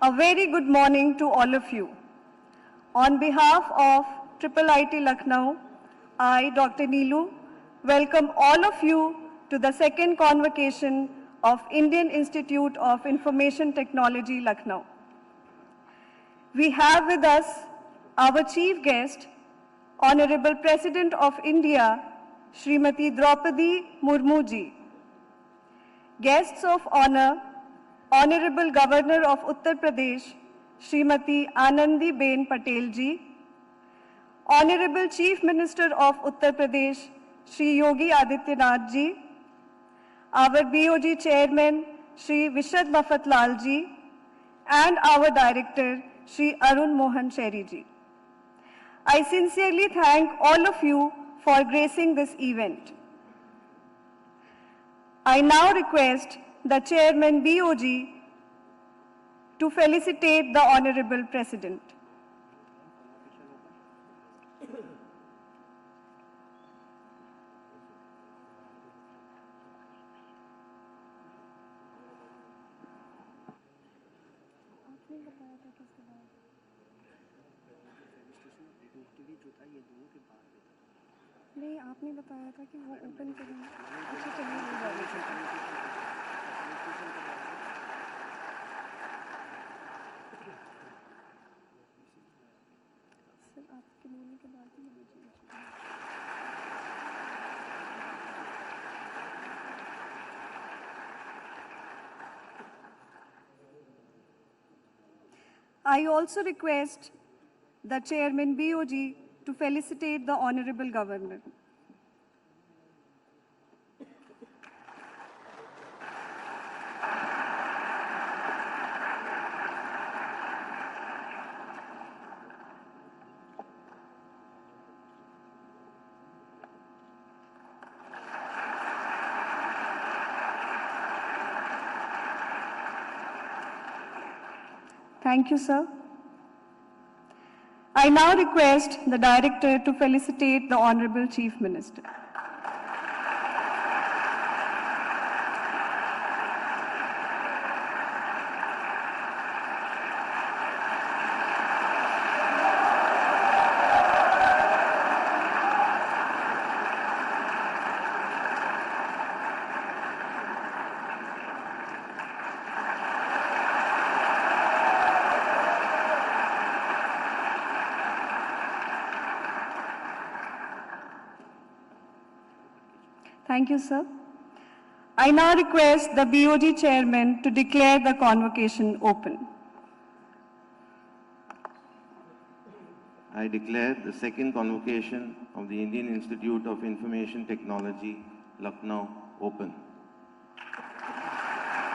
A very good morning to all of you. On behalf of IIIT Lucknow, I, Dr. Neelu, welcome all of you to the second convocation of Indian Institute of Information Technology, Lucknow. We have with us our chief guest, Honorable President of India, Srimati Draupadi Murmu ji. Guests of honor, Honorable Governor of Uttar Pradesh, Srimati Anandi Ben Patel ji, Honorable Chief Minister of Uttar Pradesh, Shri Yogi Adityanath ji, our BOG Chairman, Shri Vishad Mafatlal ji, and our Director, Shri Arun Mohan Sherry ji. I sincerely thank all of you for gracing this event. I now request the Chairman BOG to felicitate the Honorable President. नहीं, आपने बताया था कि वो open करेंगे। अच्छा, चलिए वो वाले से। सर, आपके बोलने के बाद ही भेजिए। I also request the Chairman BOG to felicitate the Honorable Governor. Thank you, sir. I now request the Director to felicitate the Honorable Chief Minister. Thank you, sir. I now request the BOG Chairman to declare the convocation open. I declare the second convocation of the Indian Institute of Information Technology, Lucknow, open.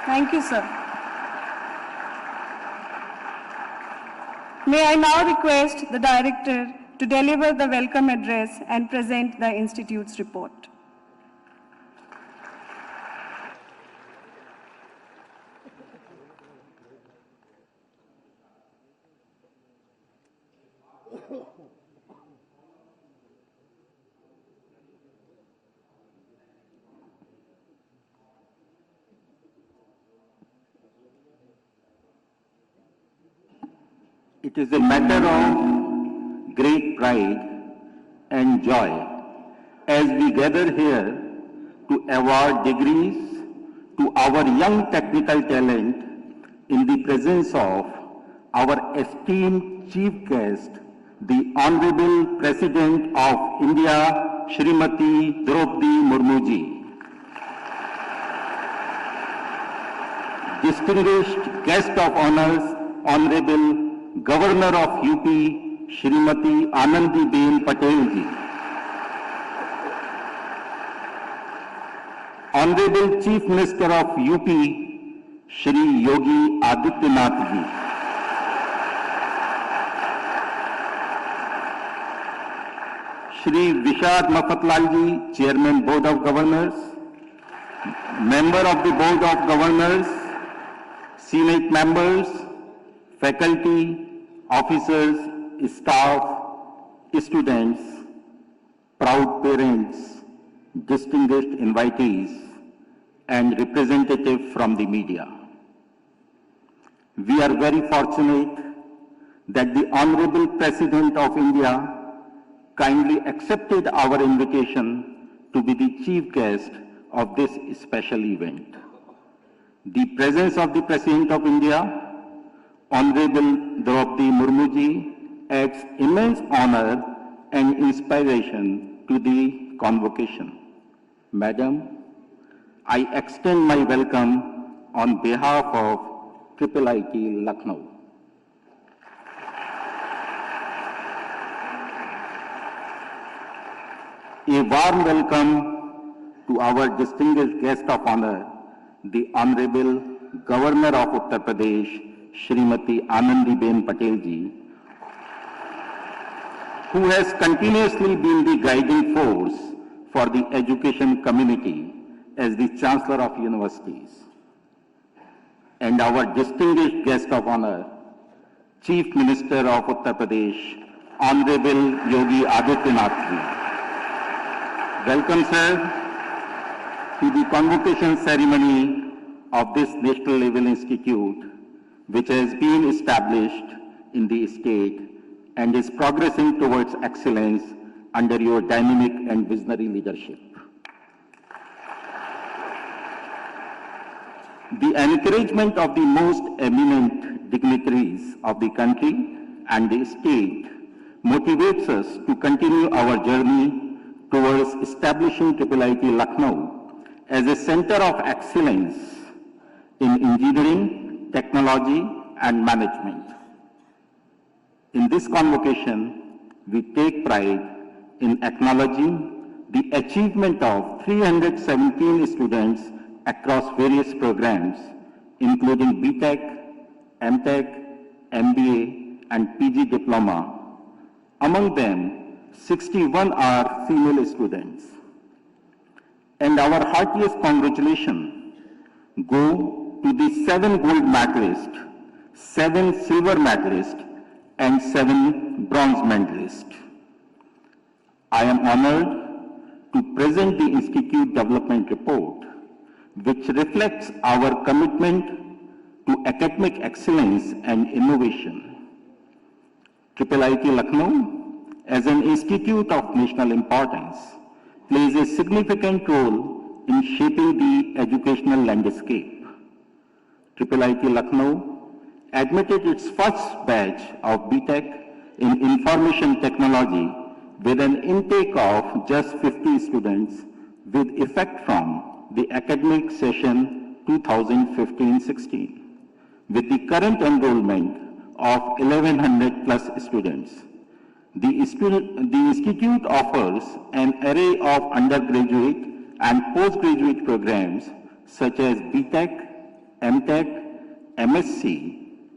Thank you, sir. May I now request the Director to deliver the welcome address and present the Institute's report. It is a matter of great pride and joy as we gather here to award degrees to our young technical talent in the presence of our esteemed chief guest, the Honorable President of India, Srimati Draupadi Murmu ji. Distinguished guest of honors, Honorable Governor of UP, Srimati Anandi Ben Patel ji. Honorable Chief Minister of UP, Shri Yogi Adityanath ji. Shri Vishad Mafatlal ji, Chairman Board of Governors, Member of the Board of Governors, Senate members, faculty, officers, staff, students, proud parents, distinguished invitees, and representatives from the media. we are very fortunate that the Honorable President of India kindly accepted our invitation to be the chief guest of this special event. The presence of the President of India, Honorable Draupadi Murmuji, adds immense honor and inspiration to the convocation. Madam, I extend my welcome on behalf of IIIT Lucknow. A warm welcome to our distinguished guest of honor, the Honorable Governor of Uttar Pradesh, Srimati Anandiben Patel ji, who has continuously been the guiding force for the education community as the Chancellor of Universities. And our distinguished guest of honor, Chief Minister of Uttar Pradesh, Honorable Yogi Adityanath ji. Welcome, sir, to the convocation ceremony of this national level institute, which has been established in the state and is progressing towards excellence under your dynamic and visionary leadership. The encouragement of the most eminent dignitaries of the country and the state motivates us to continue our journey towards establishing IIIT Lucknow as a center of excellence in engineering, technology, and management. In this convocation, we take pride in acknowledging the achievement of 317 students across various programs, including BTech, MTech, MBA, and PG Diploma. Among them, 61 are female students. And our heartiest congratulations go to the 7 gold medalists, 7 silver medalists, and 7 bronze medalists. I am honored to present the Institute Development Report, which reflects our commitment to academic excellence and innovation. IIIT Lucknow, as an institute of national importance, plays a significant role in shaping the educational landscape. IIIT Lucknow admitted its first batch of BTech in Information Technology with an intake of just 50 students with effect from the academic session 2015-16, with the current enrollment of 1,100 plus students. The institute offers an array of undergraduate and postgraduate programs such as BTech, MTech, MSc,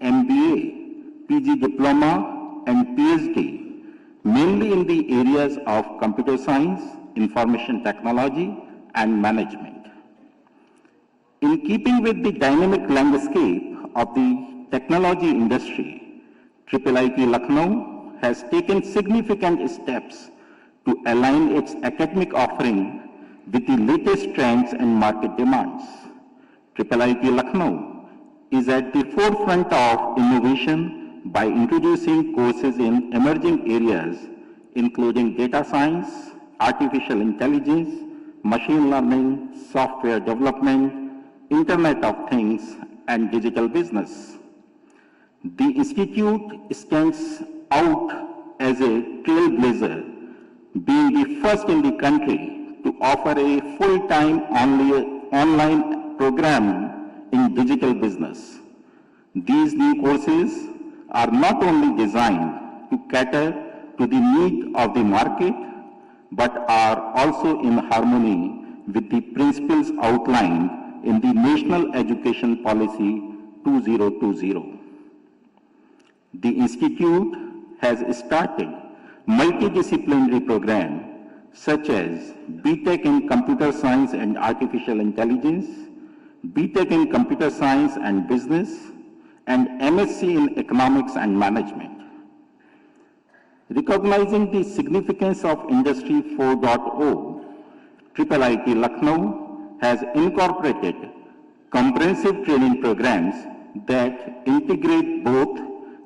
MBA, PG Diploma, and PhD, mainly in the areas of computer science, information technology, and management. In keeping with the dynamic landscape of the technology industry, IIIT Lucknow has taken significant steps to align its academic offering with the latest trends and market demands. IIIT Lucknow is at the forefront of innovation by introducing courses in emerging areas, including data science, artificial intelligence, machine learning, software development, Internet of Things, and digital business. The institute stands out as a trailblazer, being the first in the country to offer a full-time online program in digital business. These new courses are not only designed to cater to the need of the market, but are also in harmony with the principles outlined in the National Education Policy 2020. The Institute has started multidisciplinary programs such as BTech in Computer Science and Artificial Intelligence, BTech in Computer Science and Business, and MSc in Economics and Management. Recognizing the significance of Industry 4.0, IIIT Lucknow has incorporated comprehensive training programs that integrate both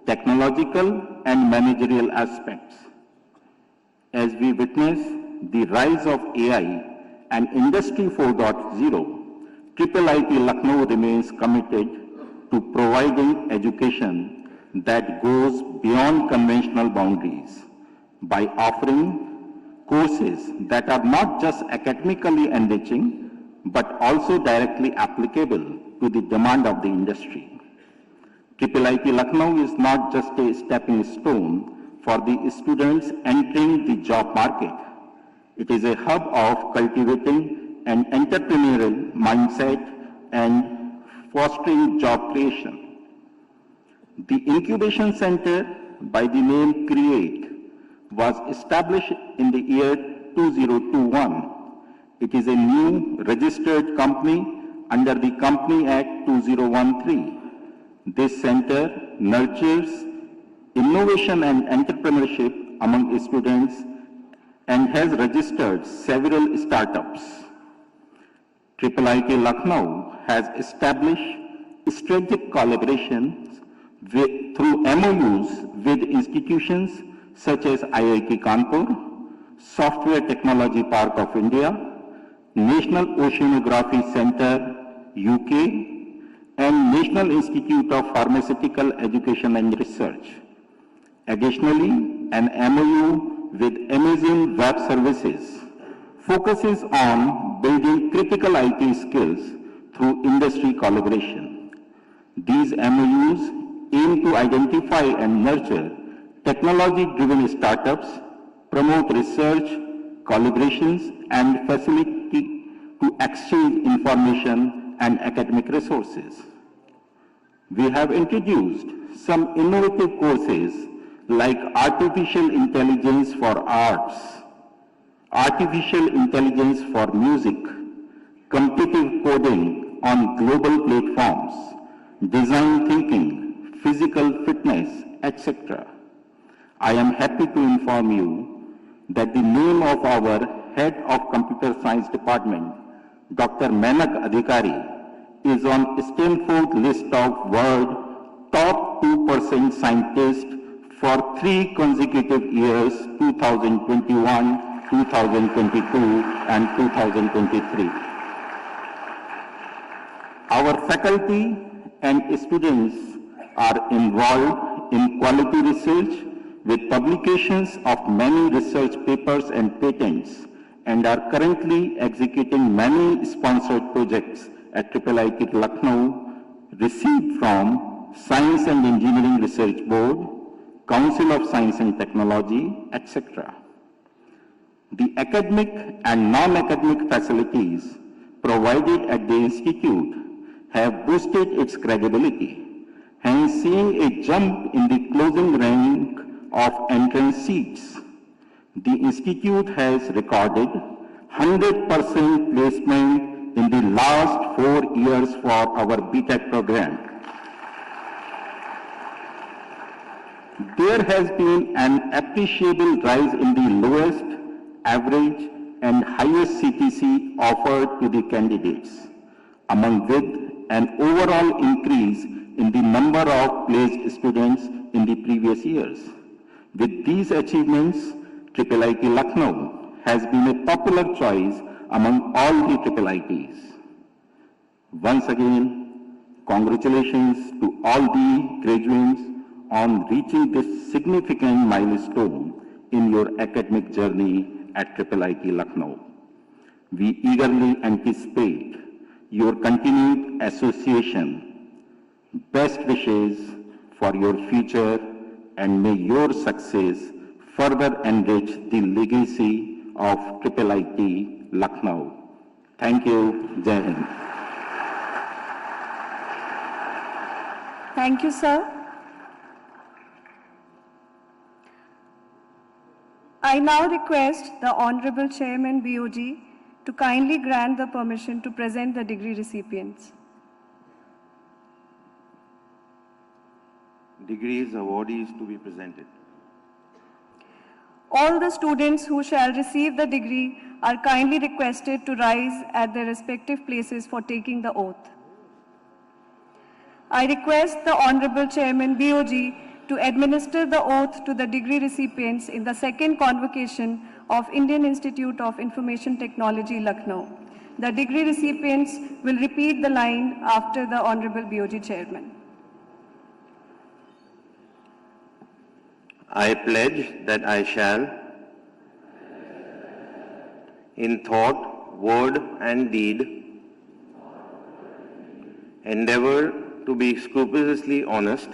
technological and managerial aspects. As we witness the rise of AI and Industry 4.0, IIIT Lucknow remains committed to providing education that goes beyond conventional boundaries by offering courses that are not just academically enriching, but also directly applicable to the demand of the industry. IIIT Lucknow is not just a stepping stone for the students entering the job market. It is a hub of cultivating an entrepreneurial mindset and fostering job creation. The Incubation Center, by the name CREATE, was established in the year 2021. It is a new registered company under the Company Act 2013. This center nurtures innovation and entrepreneurship among students and has registered several startups. IIIT Lucknow has established strategic collaborations through MOUs with institutions such as IIT Kanpur, Software Technology Park of India, National Oceanography Center, UK, and National Institute of Pharmaceutical Education and Research. Additionally, an MOU with Amazon Web Services focuses on building critical IT skills through industry collaboration. These MOUs aim to identify and nurture technology-driven startups, promote research, collaborations, and facility to exchange information and academic resources. We have introduced some innovative courses like Artificial Intelligence for Arts, Artificial Intelligence for Music, Competitive Coding on Global Platforms, Design Thinking, Physical Fitness, etc. I am happy to inform you that the name of our Head of Computer Science Department, Dr. Menak Adhikari, is on Stanford list of world top 2% scientists for 3 consecutive years, 2021, 2022, and 2023. Our faculty and students are involved in quality research with publications of many research papers and patents, and are currently executing many sponsored projects at IIIT Lucknow received from Science and Engineering Research Board, Council of Science and Technology, etc. The academic and non-academic facilities provided at the institute have boosted its credibility, hence seeing a jump in the closing rank of entrance seats. The institute has recorded 100% placement in the last 4 years for our BTech program. There has been an appreciable rise in the lowest, average, and highest CTC offered to the candidates, among with an overall increase in the number of placed students in the previous years. With these achievements, IIIT Lucknow has been a popular choice among all the IIITs. Once again, congratulations to all the graduates on reaching this significant milestone in your academic journey at IIIT Lucknow. We eagerly anticipate your continued association. Best wishes for your future, and may your success further enrich the legacy of IIIT Lucknow. Thank you. Jai Hind. Thank you, sir. I now request the Honorable Chairman BOG to kindly grant the permission to present the degree recipients. Degrees awardees to be presented. All the students who shall receive the degree are kindly requested to rise at their respective places for taking the oath. I request the Honorable Chairman BOG to administer the oath to the degree recipients in the second convocation of Indian Institute of Information Technology, Lucknow. The degree recipients will repeat the line after the Honorable BOG Chairman. I pledge that I shall, in thought, word and deed, endeavor to be scrupulously honest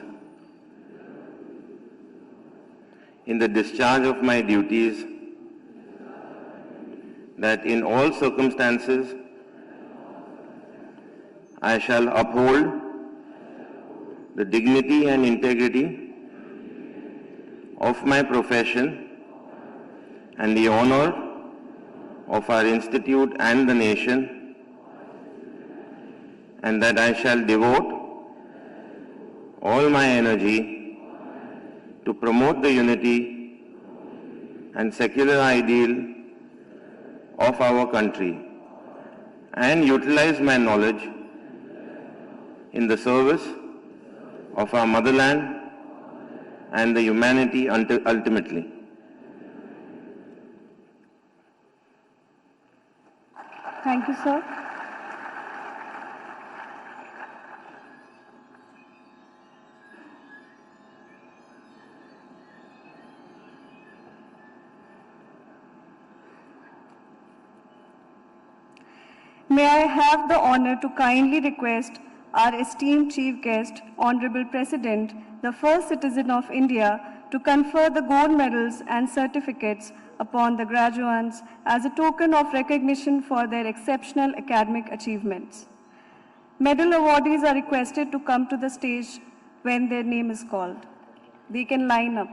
in the discharge of my duties, that in all circumstances I shall uphold the dignity and integrity of my profession and the honor of our institute and the nation, and that I shall devote all my energy to promote the unity and secular ideal of our country and utilize my knowledge in the service of our motherland and the humanity ultimately. Thank you, sir. May I have the honor to kindly request our esteemed Chief Guest, Honorable President, the first citizen of India, to confer the gold medals and certificates upon the graduates as a token of recognition for their exceptional academic achievements. Medal awardees are requested to come to the stage when their name is called. They can line up.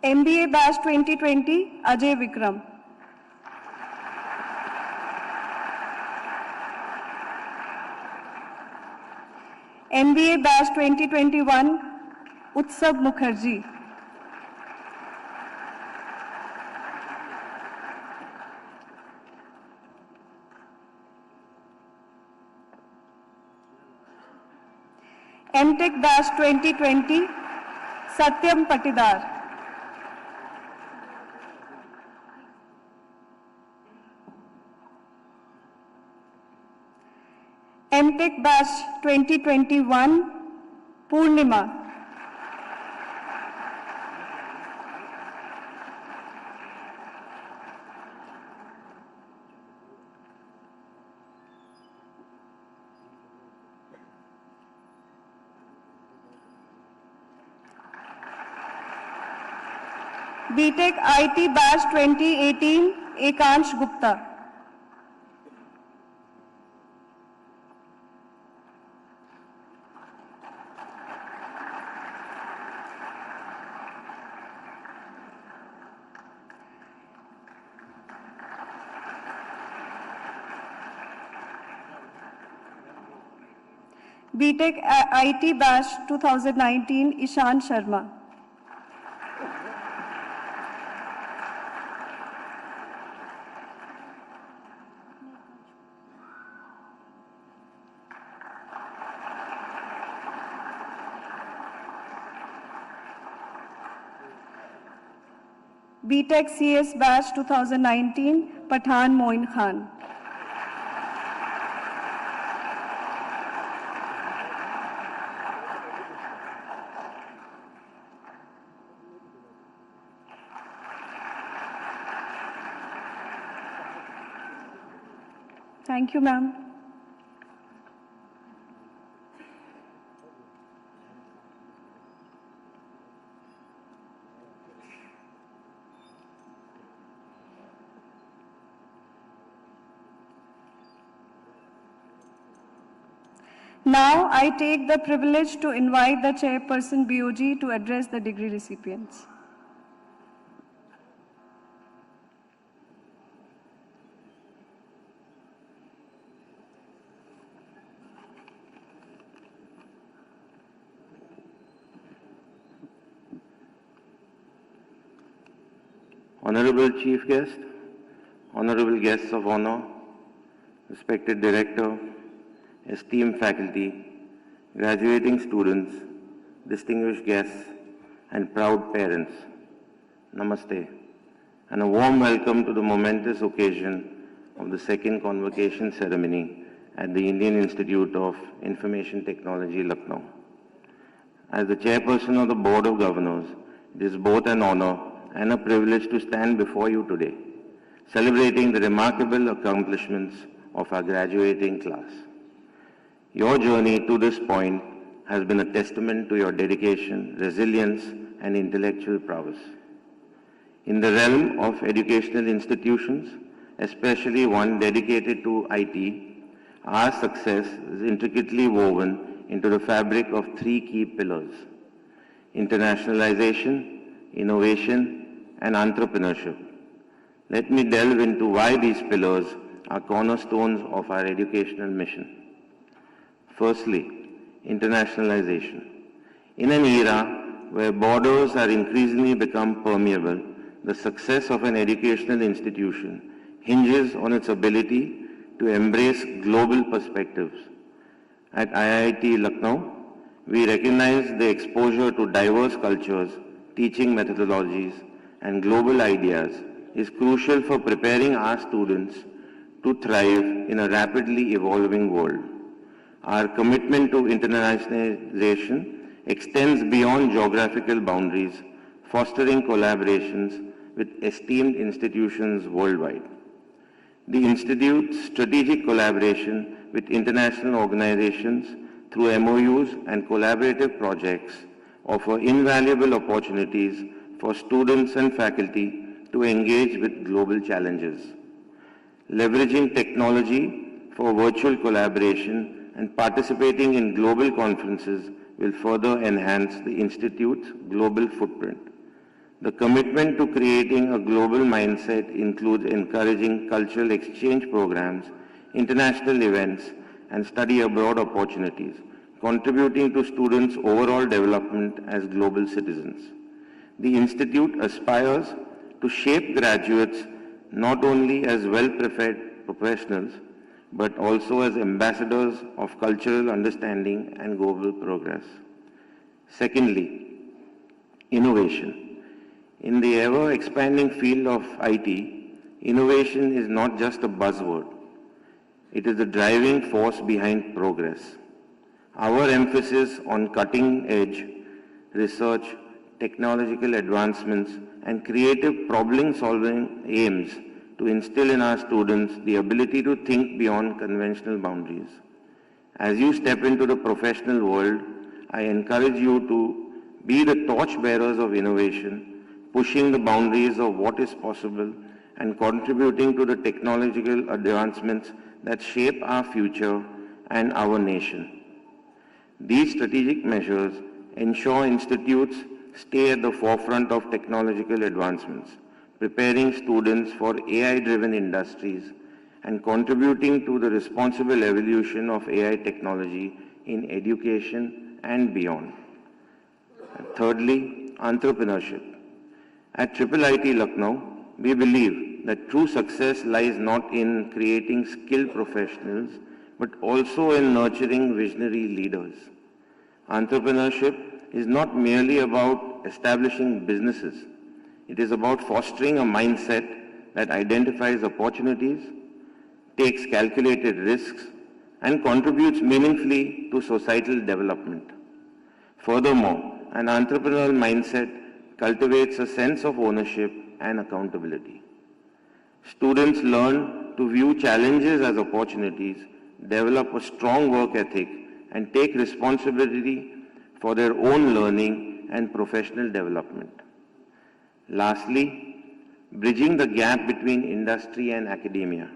MBA Batch 2020, Ajay Vikram. MBA Batch 2021, Utsav Mukherjee. MTech Batch 2020, Satyam Patidar. MTech Batch 2021, Purnima. BTech IT Batch 2018, Ekansh Gupta. BTech IT Batch 2019, Ishan Sharma. BTech CS Batch 2019, Pathan Moin Khan. Thank you, ma'am. Now, I take the privilege to invite the chairperson BOG to address the degree recipients. Honorable Chief Guest, honorable guests of honor, respected Director, esteemed faculty, graduating students, distinguished guests, and proud parents, Namaste, and a warm welcome to the momentous occasion of the second convocation ceremony at the Indian Institute of Information Technology, Lucknow. As the chairperson of the Board of Governors, it is both an honor and a privilege to stand before you today, celebrating the remarkable accomplishments of our graduating class. Your journey to this point has been a testament to your dedication, resilience, and intellectual prowess. In the realm of educational institutions, especially one dedicated to IT, our success is intricately woven into the fabric of three key pillars: internationalization, innovation, and entrepreneurship. Let me delve into why these pillars are cornerstones of our educational mission. Firstly, internationalization. In an era where borders are increasingly become permeable, the success of an educational institution hinges on its ability to embrace global perspectives. At IIT Lucknow, we recognize the exposure to diverse cultures, teaching methodologies, and global ideas is crucial for preparing our students to thrive in a rapidly evolving world. Our commitment to internationalization extends beyond geographical boundaries, fostering collaborations with esteemed institutions worldwide. The Institute's strategic collaboration with international organizations through MOUs and collaborative projects offer invaluable opportunities for students and faculty to engage with global challenges. Leveraging technology for virtual collaboration and participating in global conferences will further enhance the Institute's global footprint. The commitment to creating a global mindset includes encouraging cultural exchange programs, international events, and study abroad opportunities, contributing to students' overall development as global citizens. The Institute aspires to shape graduates not only as well-prepared professionals, but also as ambassadors of cultural understanding and global progress. Secondly, innovation. In the ever-expanding field of IT, innovation is not just a buzzword. It is the driving force behind progress. Our emphasis on cutting-edge research, technological advancements, and creative problem-solving aims to instill in our students the ability to think beyond conventional boundaries. As you step into the professional world, I encourage you to be the torchbearers of innovation, pushing the boundaries of what is possible and contributing to the technological advancements that shape our future and our nation. These strategic measures ensure institutes stay at the forefront of technological advancements, preparing students for AI-driven industries and contributing to the responsible evolution of AI technology in education and beyond. Thirdly, entrepreneurship. At IIIT Lucknow, we believe that true success lies not in creating skilled professionals, but also in nurturing visionary leaders. Entrepreneurship is not merely about establishing businesses. It is about fostering a mindset that identifies opportunities, takes calculated risks, and contributes meaningfully to societal development. Furthermore, an entrepreneurial mindset cultivates a sense of ownership and accountability. Students learn to view challenges as opportunities, develop a strong work ethic, and take responsibility for their own learning and professional development. Lastly, bridging the gap between industry and academia.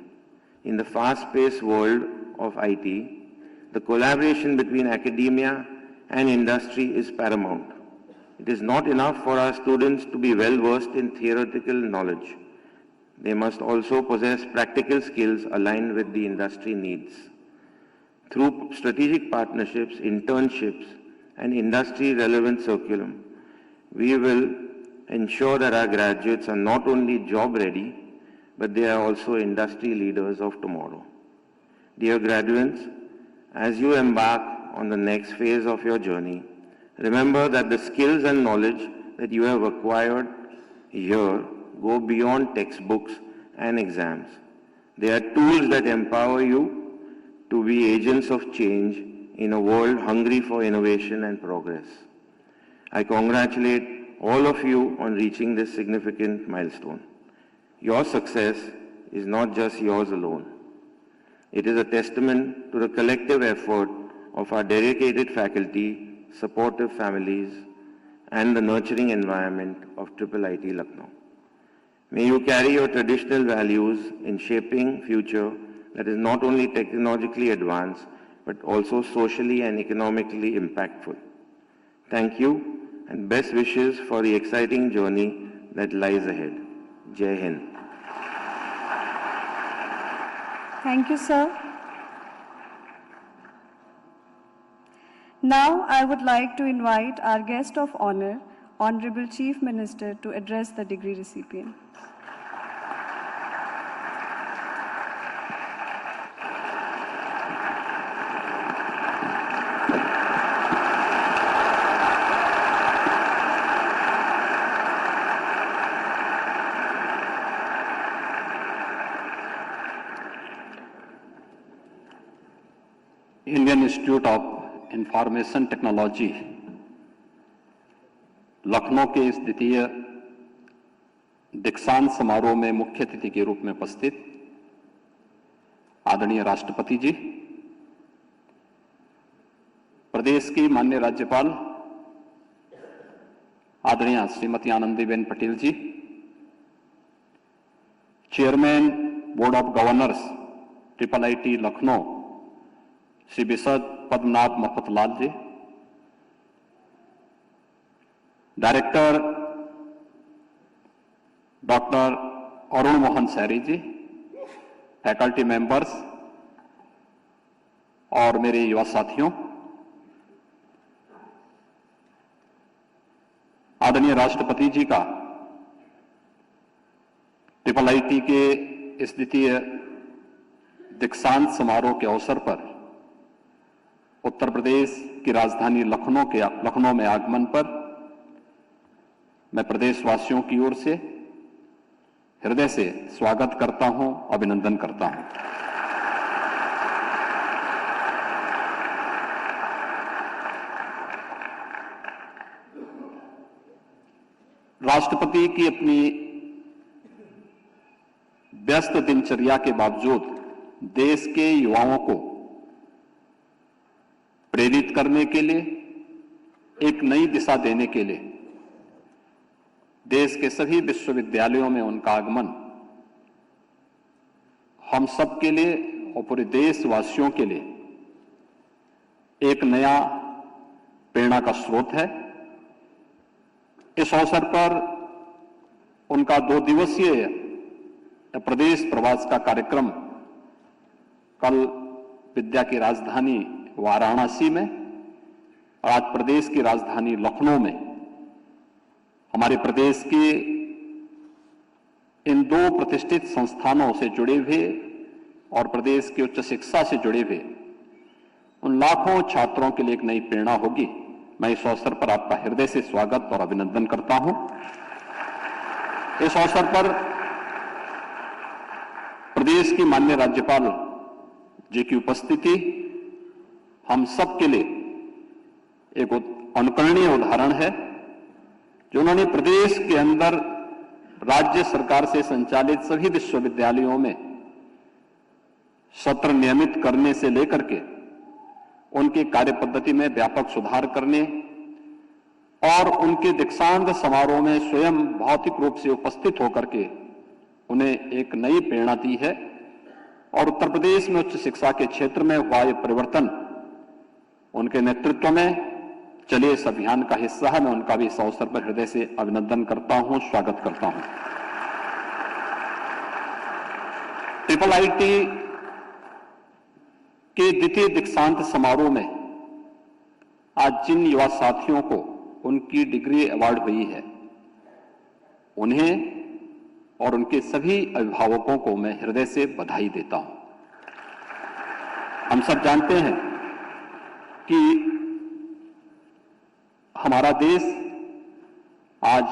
In the fast-paced world of IT, the collaboration between academia and industry is paramount. It is not enough for our students to be well-versed in theoretical knowledge. They must also possess practical skills aligned with the industry needs. Through strategic partnerships, internships, and industry-relevant curriculum, we will ensure that our graduates are not only job ready, but they are also industry leaders of tomorrow. Dear graduates, as you embark on the next phase of your journey, remember that the skills and knowledge that you have acquired here go beyond textbooks and exams. They are tools that empower you to be agents of change in a world hungry for innovation and progress. I congratulate all of you on reaching this significant milestone. Your success is not just yours alone. It is a testament to the collective effort of our dedicated faculty, supportive families, and the nurturing environment of IIIT Lucknow. May you carry your traditional values in shaping future that is not only technologically advanced, but also socially and economically impactful. Thank you and best wishes for the exciting journey that lies ahead. Jai Hind. Thank you, sir. Now, I would like to invite our guest of honor, Honorable Chief Minister, to address the degree recipients. Indian institute of information technology Lucknow के इस द्वितीय दीक्षांत समारोह में मुख्य अतिथि के रूप में उपस्थित आदरणीय राष्ट्रपति जी, प्रदेश की माननीय राज्यपाल आदरणीय Shrimati Anandiben Patel ji, chairman board of governors IIIT Lucknow Shri Vishad Padmanabh Mafatlal ji, director doctor Arun Mohan Sairi ji, faculty members और मेरे युवा साथियों, आदरणीय राष्ट्रपति जी का IIIT के इस द्वितीय दीक्षांत समारोह के अवसर पर उत्तर प्रदेश की राजधानी लखनऊ में आगमन पर मैं प्रदेशवासियों की ओर से हृदय से स्वागत करता हूं, अभिनंदन करता हूं। राष्ट्रपति की अपनी व्यस्त दिनचर्या के बावजूद देश के युवाओं को प्रेरित करने के लिए, एक नई दिशा देने के लिए देश के सभी विश्वविद्यालयों में उनका आगमन हम सब के लिए और पूरे देशवासियों के लिए एक नया प्रेरणा का स्रोत है। इस अवसर पर उनका 2 दिवसीय प्रदेश प्रवास का कार्यक्रम कल विद्या की राजधानी वाराणसी में और आज प्रदेश की राजधानी लखनऊ में हमारे प्रदेश के इन 2 प्रतिष्ठित संस्थानों से जुड़े हुए और प्रदेश की उच्च शिक्षा से जुड़े हुए उन लाखों छात्रों के लिए एक नई प्रेरणा होगी। मैं इस अवसर पर आपका हृदय से स्वागत और अभिनंदन करता हूं। इस अवसर पर प्रदेश की माननीय राज्यपाल जी की उपस्थिति हम सब के लिए एक अनुकरणीय उदाहरण है, जो उन्होंने प्रदेश के अंदर राज्य सरकार से संचालित सभी विश्वविद्यालयों में सत्र नियमित करने से लेकर के उनकी कार्य पद्धति में व्यापक सुधार करने और उनके दीक्षांत समारोह में स्वयं भौतिक रूप से उपस्थित होकर के उन्हें एक नई प्रेरणा दी है और उत्तर प्रदेश में उच्च शिक्षा के क्षेत्र में हुआ ये परिवर्तन उनके नेतृत्व में चलिए इस अभियान का हिस्सा है। मैं उनका भी इस अवसर पर हृदय से अभिनंदन करता हूं, स्वागत करता हूं। IIIT के द्वितीय दीक्षांत समारोह में आज जिन युवा साथियों को उनकी डिग्री अवार्ड हुई है, उन्हें और उनके सभी अभिभावकों को मैं हृदय से बधाई देता हूं। हम सब जानते हैं कि हमारा देश आज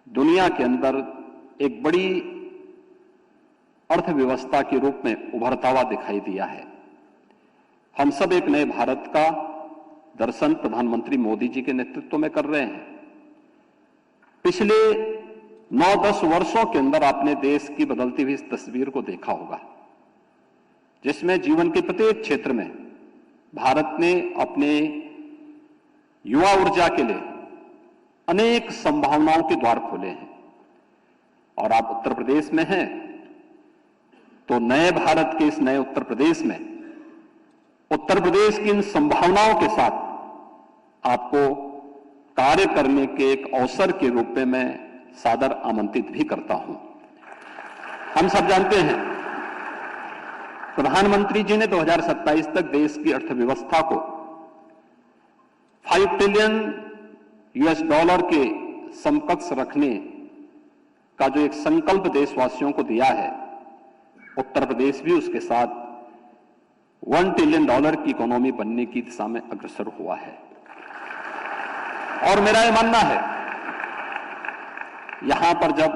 दुनिया के अंदर एक बड़ी अर्थव्यवस्था के रूप में उभरता हुआ दिखाई दिया है। हम सब एक नए भारत का दर्शन प्रधानमंत्री मोदी जी के नेतृत्व में कर रहे हैं। पिछले 9-10 वर्षों के अंदर आपने देश की बदलती हुई इस तस्वीर को देखा होगा, जिसमें जीवन के प्रत्येक क्षेत्र में भारत ने अपने युवा ऊर्जा के लिए अनेक संभावनाओं के द्वार खोले हैं। और आप उत्तर प्रदेश में हैं, तो नए भारत के इस नए उत्तर प्रदेश में उत्तर प्रदेश की इन संभावनाओं के साथ आपको कार्य करने के एक अवसर के रूप में मैं सादर आमंत्रित भी करता हूं। हम सब जानते हैं, प्रधानमंत्री जी ने 2027 तक देश की अर्थव्यवस्था को $5 ट्रिलियन के समकक्ष रखने का जो एक संकल्प देशवासियों को दिया है, उत्तर प्रदेश भी उसके साथ $1 ट्रिलियन की इकोनॉमी बनने की दिशा में अग्रसर हुआ है। और मेरा यह मानना है, यहां पर जब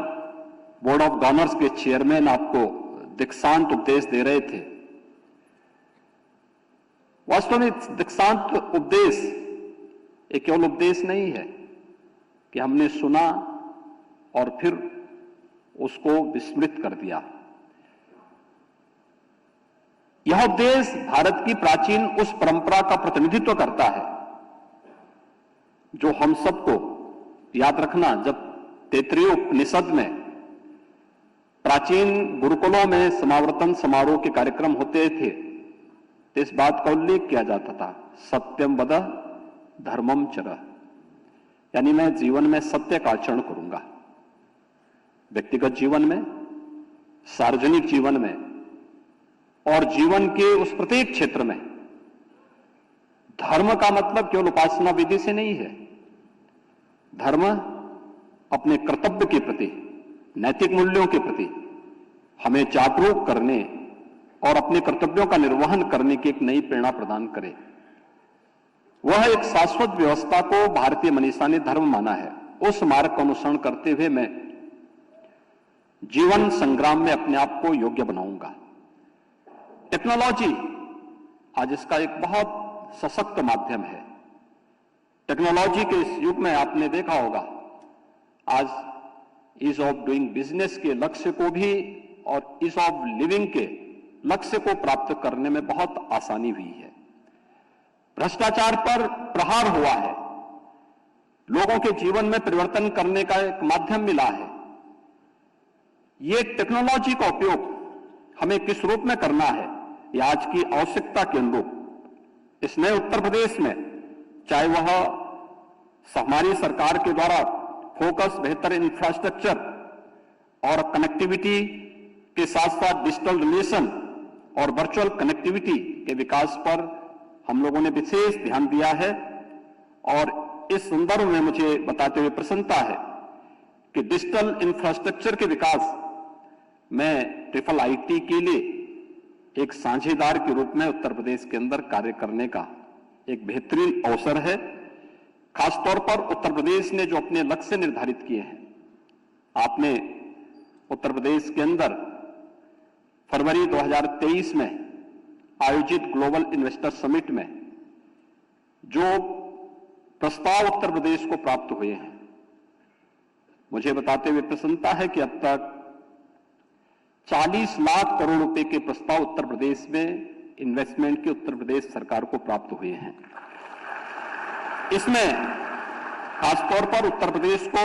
बोर्ड ऑफ गवर्नर्स के चेयरमैन आपको दीक्षांत उपदेश दे रहे थे, वास्तव में दीक्षांत उपदेश एक केवल उपदेश नहीं है कि हमने सुना और फिर उसको विस्मृत कर दिया। यह उपदेश भारत की प्राचीन उस परंपरा का प्रतिनिधित्व करता है जो हम सबको याद रखना, जब तैत्तिरीय उपनिषद में प्राचीन गुरुकुलों में समावर्तन समारोह के कार्यक्रम होते थे, तो इस बात का उल्लेख किया जाता था, सत्यम वद धर्मम चर, यानी मैं जीवन में सत्य का आचरण करूंगा। व्यक्तिगत जीवन में, सार्वजनिक जीवन में और जीवन के उस प्रत्येक क्षेत्र में धर्म का मतलब केवल उपासना विधि से नहीं है। धर्म अपने कर्तव्य के प्रति, नैतिक मूल्यों के प्रति हमें जागरूक करने और अपने कर्तव्यों का निर्वहन करने की एक नई प्रेरणा प्रदान करे। वह एक शाश्वत व्यवस्था को भारतीय मनीषा ने धर्म माना है। उस मार्ग का अनुसरण करते हुए मैं जीवन संग्राम में अपने आप को योग्य बनाऊंगा। टेक्नोलॉजी आज इसका एक बहुत सशक्त माध्यम है। टेक्नोलॉजी के इस युग में आपने देखा होगा, आज ईज ऑफ डूइंग बिजनेस के लक्ष्य को भी और ईज ऑफ लिविंग के लक्ष्य को प्राप्त करने में बहुत आसानी हुई है। भ्रष्टाचार पर प्रहार हुआ है, लोगों के जीवन में परिवर्तन करने का एक माध्यम मिला है। ये टेक्नोलॉजी का उपयोग हमें किस रूप में करना है, ये आज की आवश्यकता के अनुरूप इस नए उत्तर प्रदेश में, चाहे वह हमारी सरकार के द्वारा फोकस बेहतर इंफ्रास्ट्रक्चर और कनेक्टिविटी के साथ साथ डिजिटल रिलेशन और वर्चुअल कनेक्टिविटी के विकास पर हम लोगों ने विशेष ध्यान दिया है। और इस संदर्भ में मुझे बताते हुए प्रसन्नता है कि डिजिटल इंफ्रास्ट्रक्चर के विकास में IIIT के लिए एक साझेदार के रूप में उत्तर प्रदेश के अंदर कार्य करने का एक बेहतरीन अवसर है। खासतौर पर उत्तर प्रदेश ने जो अपने लक्ष्य निर्धारित किए हैं, आपने उत्तर प्रदेश के अंदर फरवरी 2023 में आयोजित ग्लोबल इन्वेस्टर समिट में जो प्रस्ताव उत्तर प्रदेश को प्राप्त हुए हैं, मुझे बताते हुए प्रसन्नता है कि अब तक 40 लाख करोड़ रुपए के प्रस्ताव उत्तर प्रदेश में इन्वेस्टमेंट के उत्तर प्रदेश सरकार को प्राप्त हुए हैं। इसमें खासतौर पर उत्तर प्रदेश को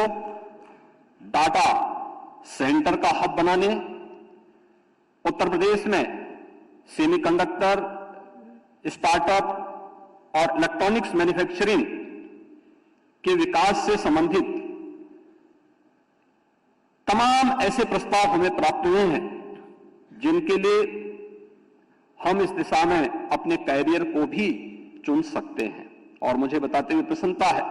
डाटा सेंटर का हब बनाने, उत्तर प्रदेश में सेमीकंडक्टर, स्टार्टअप और इलेक्ट्रॉनिक्स मैन्युफैक्चरिंग के विकास से संबंधित तमाम ऐसे प्रस्ताव हमें प्राप्त हुए हैं जिनके लिए हम इस दिशा में अपने कैरियर को भी चुन सकते हैं। और मुझे बताते हुए प्रसन्नता है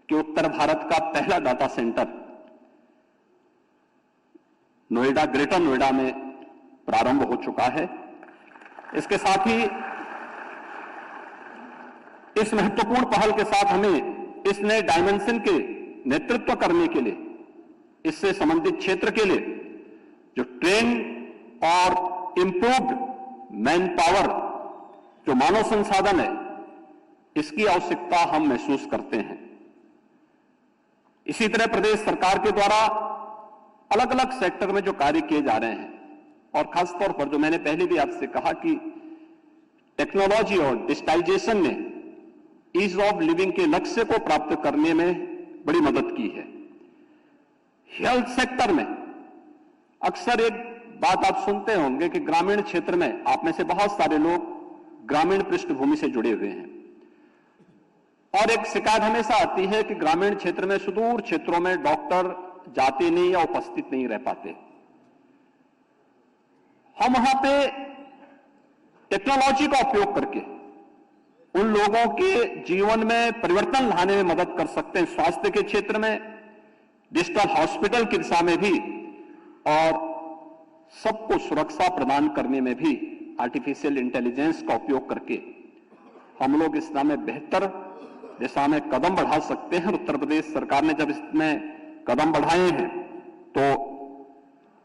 कि उत्तर भारत का पहला data centre Noida, greater Noida में प्रारंभ हो चुका है। इसके साथ ही इस महत्वपूर्ण पहल के साथ हमें इस नए डायमेंशन के नेतृत्व करने के लिए, इससे संबंधित क्षेत्र के लिए जो ट्रेन और इंप्रूव्ड मैन पावर, जो मानव संसाधन है, इसकी आवश्यकता हम महसूस करते हैं। इसी तरह प्रदेश सरकार के द्वारा अलग अलग सेक्टर में जो कार्य किए जा रहे हैं, और खासतौर पर जो मैंने पहले भी आपसे कहा कि टेक्नोलॉजी और डिजिटाइजेशन ने ईज ऑफ लिविंग के लक्ष्य को प्राप्त करने में बड़ी मदद की है। हेल्थ सेक्टर में अक्सर एक बात आप सुनते होंगे कि ग्रामीण क्षेत्र में आप में से बहुत सारे लोग ग्रामीण पृष्ठभूमि से जुड़े हुए हैं, और एक शिकायत हमेशा आती है कि ग्रामीण क्षेत्र में, सुदूर क्षेत्रों में डॉक्टर जाते नहीं या उपस्थित नहीं रह पाते। हम वहां पे टेक्नोलॉजी का उपयोग करके उन लोगों के जीवन में परिवर्तन लाने में मदद कर सकते हैं, स्वास्थ्य के क्षेत्र में, डिजिटल हॉस्पिटल की दिशा में भी, और सबको सुरक्षा प्रदान करने में भी आर्टिफिशियल इंटेलिजेंस का उपयोग करके हम लोग इस दिशा में बेहतर दिशा में कदम बढ़ा सकते हैं। उत्तर प्रदेश सरकार ने जब इसमें कदम बढ़ाए हैं तो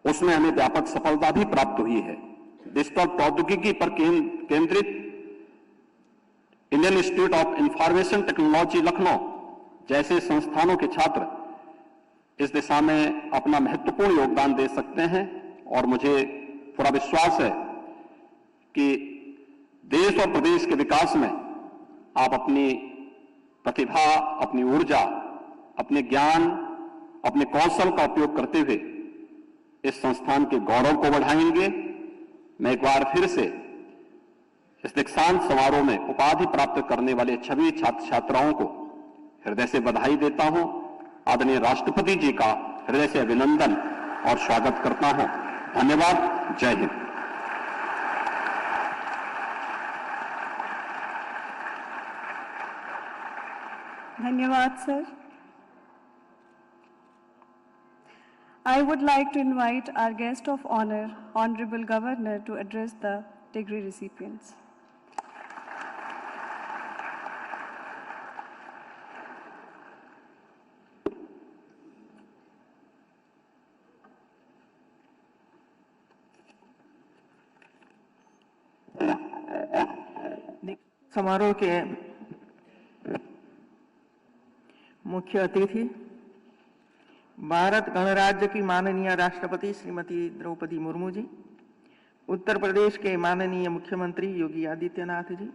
उसमें हमें व्यापक सफलता भी प्राप्त हुई है। डिजिटल प्रौद्योगिकी पर केंद्रित Indian institute of information technology Lucknow जैसे संस्थानों के छात्र इस दिशा में अपना महत्वपूर्ण योगदान दे सकते हैं, और मुझे पूरा विश्वास है कि देश और प्रदेश के विकास में आप अपनी प्रतिभा, अपनी ऊर्जा, अपने ज्ञान, अपने कौशल का उपयोग करते हुए इस संस्थान के गौरव को बढ़ाएंगे। मैं एक बार फिर से इस दीक्षांत समारोह में उपाधि प्राप्त करने वाले सभी छात्र छात्राओं को हृदय से बधाई देता हूं। आदरणीय राष्ट्रपति जी का हृदय से अभिनंदन और स्वागत करता हूं। धन्यवाद। जय Hind. Dhanyawad, sir. I would like to invite our guest of honor, Honorable Governor, to address the degree recipients. समारोह के मुख्य अतिथि, भारत गणराज्य की माननीय राष्ट्रपति श्रीमती द्रौपदी मुर्मू जी, उत्तर प्रदेश के माननीय मुख्यमंत्री योगी आदित्यनाथ जी,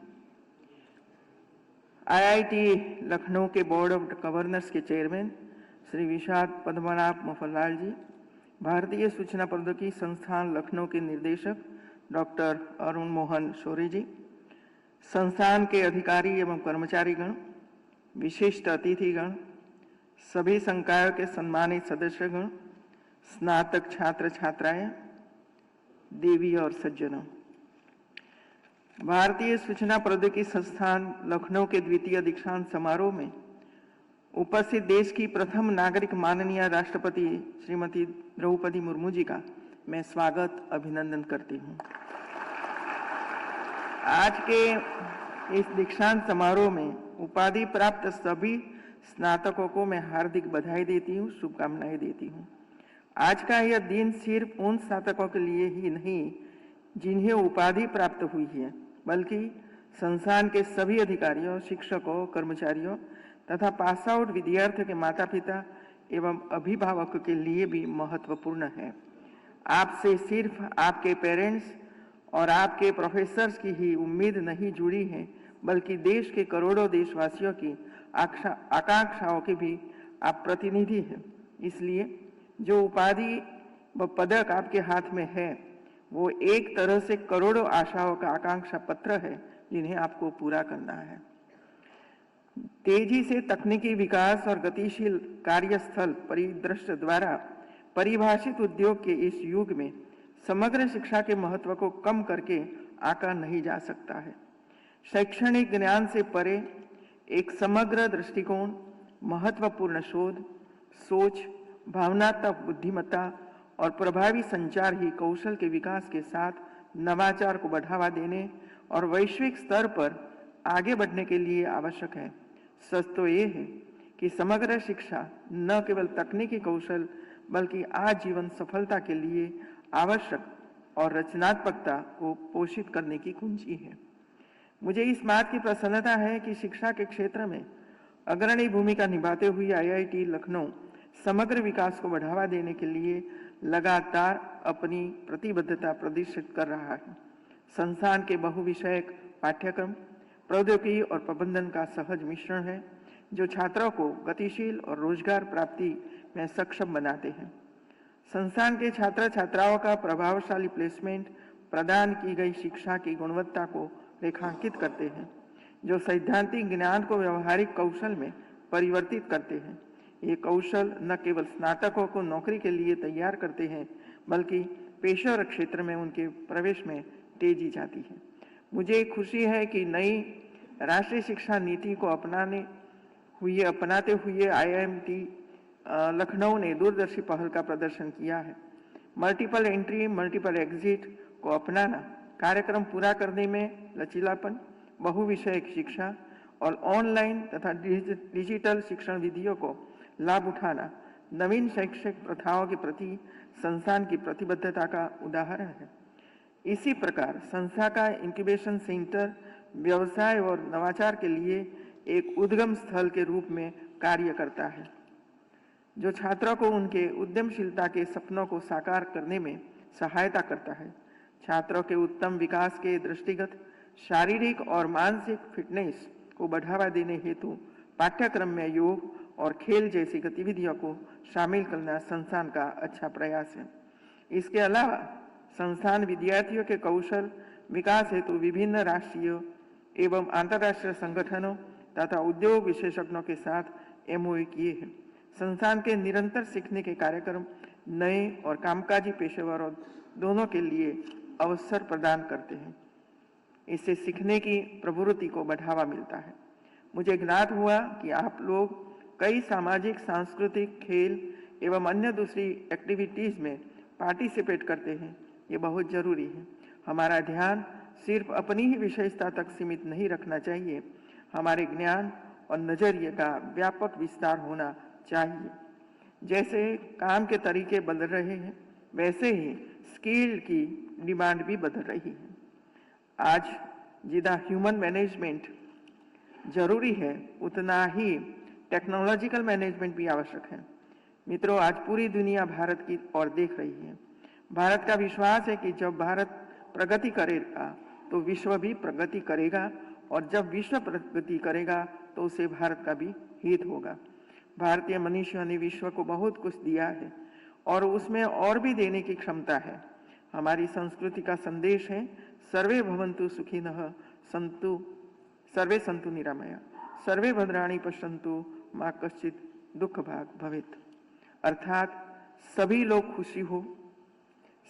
आईआईटी लखनऊ के बोर्ड ऑफ गवर्नर्स के चेयरमैन श्री विशाख पद्मनाभ मोहनलाल जी, भारतीय सूचना प्रौद्योगिकी संस्थान लखनऊ के निदेशक डॉक्टर अरुण मोहन शौर्य जी, संस्थान के अधिकारी एवं कर्मचारीगण, विशिष्ट अतिथिगण, सभी संकायों के सम्मानित सदस्यगण, स्नातक छात्र छात्राएं, देवी और सज्जनों, भारतीय सूचना प्रौद्योगिकी संस्थान लखनऊ के द्वितीय दीक्षांत समारोह में उपस्थित देश की प्रथम नागरिक माननीय राष्ट्रपति श्रीमती द्रौपदी मुर्मू जी का मैं स्वागत अभिनंदन करती हूं। आज के इस दीक्षांत समारोह में उपाधि प्राप्त सभी स्नातकों को मैं हार्दिक बधाई देती हूँ, शुभकामनाएं देती हूँ। आज का यह दिन सिर्फ उन स्नातकों के लिए ही नहीं जिन्हें उपाधि प्राप्त हुई है, बल्कि संस्थान के सभी अधिकारियों, शिक्षकों, कर्मचारियों तथा पास आउट विद्यार्थियों के माता पिता एवं अभिभावकों के लिए भी महत्वपूर्ण है। आपसे सिर्फ आपके पेरेंट्स और आपके प्रोफेसर्स की ही उम्मीद नहीं जुड़ी है, बल्कि देश के करोड़ों देशवासियों की आकांक्षाओं के भी आप प्रतिनिधि हैं। इसलिए जो उपाधि व पदक आपके हाथ में है वो एक तरह से करोड़ों आशाओं का आकांक्षा पत्र है जिन्हें आपको पूरा करना है। तेजी से तकनीकी विकास और गतिशील कार्यस्थल परिदृश्य द्वारा परिभाषित उद्योग के इस युग में समग्र शिक्षा के महत्व को कम करके आंका नहीं जा सकता है। शैक्षणिक ज्ञान से परे एक समग्र दृष्टिकोण, महत्वपूर्ण शोध, सोच, भावनात्मक बुद्धिमत्ता और प्रभावी संचार ही कौशल के विकास के साथ नवाचार को बढ़ावा देने और वैश्विक स्तर पर आगे बढ़ने के लिए आवश्यक है। सच तो ये है कि समग्र शिक्षा न केवल तकनीकी कौशल बल्कि आजीवन सफलता के लिए आवश्यक और रचनात्मकता को पोषित करने की कुंजी है। मुझे इस बात की प्रसन्नता है कि शिक्षा के क्षेत्र में अग्रणी भूमिका निभाते हुए आईआईटी लखनऊ समग्र विकास को बढ़ावा देने के लिए लगातार अपनी प्रतिबद्धता प्रदर्शित कर रहा है। संस्थान के बहुविषयक पाठ्यक्रम प्रौद्योगिकी और प्रबंधन का सहज मिश्रण है, जो छात्रों को गतिशील और रोजगार प्राप्ति में सक्षम बनाते हैं। संस्थान के छात्र छात्राओं का प्रभावशाली प्लेसमेंट प्रदान की गई शिक्षा की गुणवत्ता को रेखांकित करते हैं, जो सैद्धांतिक ज्ञान को व्यवहारिक कौशल में परिवर्तित करते हैं। ये कौशल न केवल स्नातकों को नौकरी के लिए तैयार करते हैं, बल्कि पेशेवर क्षेत्र में उनके प्रवेश में तेजी जाती है। मुझे खुशी है कि नई राष्ट्रीय शिक्षा नीति को अपनाते हुए आईआईटी लखनऊ ने दूरदर्शी पहल का प्रदर्शन किया है। मल्टीपल एंट्री मल्टीपल एग्जिट को अपनाना, कार्यक्रम पूरा करने में लचीलापन, बहुविषयक शिक्षा और ऑनलाइन तथा डिजिटल शिक्षण विधियों को लाभ उठाना नवीन शैक्षिक प्रथाओं के प्रति संस्थान की प्रतिबद्धता का उदाहरण है। इसी प्रकार संस्था का इंक्यूबेशन सेंटर व्यवसाय और नवाचार के लिए एक उद्गम स्थल के रूप में कार्य करता है, जो छात्रों को उनके उद्यमशीलता के सपनों को साकार करने में सहायता करता है। छात्रों के उत्तम विकास के दृष्टिगत शारीरिक और मानसिक फिटनेस को बढ़ावा देने हेतु पाठ्यक्रम में योग और खेल जैसी गतिविधियों को शामिल करना संस्थान का अच्छा प्रयास है। इसके अलावा संस्थान विद्यार्थियों के कौशल विकास हेतु विभिन्न राष्ट्रीय एवं अंतर्राष्ट्रीय संगठनों तथा उद्योग विशेषज्ञों के साथ एमओयू किए हैं। संस्थान के निरंतर सीखने के कार्यक्रम नए और कामकाजी पेशेवरों दोनों के लिए अवसर प्रदान करते हैं। इससे सीखने की प्रवृत्ति को बढ़ावा मिलता है। मुझे ज्ञात हुआ कि आप लोग कई सामाजिक, सांस्कृतिक, खेल एवं अन्य दूसरी एक्टिविटीज में पार्टिसिपेट करते हैं। ये बहुत जरूरी है। हमारा ध्यान सिर्फ अपनी ही विशेषता तक सीमित नहीं रखना चाहिए, हमारे ज्ञान और नजरिए का व्यापक विस्तार होना चाहिए। जैसे काम के तरीके बदल रहे हैं, वैसे ही स्किल की डिमांड भी बदल रही है। आज जितना ह्यूमन मैनेजमेंट जरूरी है, उतना ही टेक्नोलॉजिकल मैनेजमेंट भी आवश्यक है। मित्रों, आज पूरी दुनिया भारत की ओर देख रही है। भारत का विश्वास है कि जब भारत प्रगति करेगा तो विश्व भी प्रगति करेगा, और जब विश्व प्रगति करेगा तो उसे भारत का भी हित होगा। भारतीय मनुष्यों ने विश्व को बहुत कुछ दिया है और उसमें और भी देने की क्षमता है। हमारी संस्कृति का संदेश है, सर्वे भवन्तु सुखिनः सन्तु सर्वे सन्तु निरामया सर्वे भद्राणि पश्यन्तु मा कश्चित् दुख भाग भवेत्। अर्थात सभी लोग खुशी हो,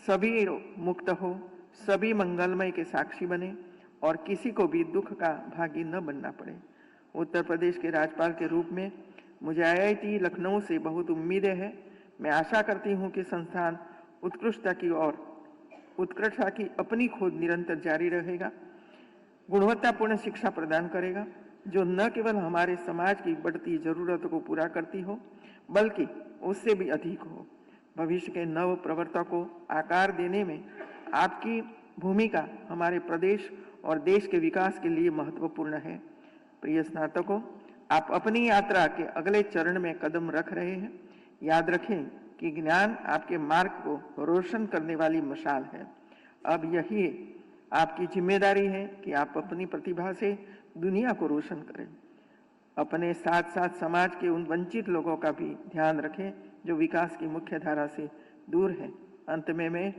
सभी मुक्त हो, सभी मंगलमय के साक्षी बने और किसी को भी दुख का भागी न बनना पड़े। उत्तर प्रदेश के राज्यपाल के रूप में मुझे आईआईटी लखनऊ से बहुत उम्मीदें हैं। मैं आशा करती हूं कि संस्थान उत्कृष्टता की अपनी खोज निरंतर जारी रहेगा, गुणवत्तापूर्ण शिक्षा प्रदान करेगा, जो न केवल हमारे समाज की बढ़ती जरूरतों को पूरा करती हो, बल्कि उससे भी अधिक हो। भविष्य के नव प्रवर्तकों को आकार देने में आपकी भूमिका हमारे प्रदेश और देश के विकास के लिए महत्वपूर्ण है। प्रिय स्नातकों, आप अपनी यात्रा के अगले चरण में कदम रख रहे हैं। याद रखें कि ज्ञान आपके मार्ग को रोशन करने वाली मशाल है। अब यही आपकी जिम्मेदारी है कि आप अपनी प्रतिभा से दुनिया को रोशन करें। अपने साथ साथ समाज के उन वंचित लोगों का भी ध्यान रखें जो विकास की मुख्य धारा से दूर हैं। अंत में मैं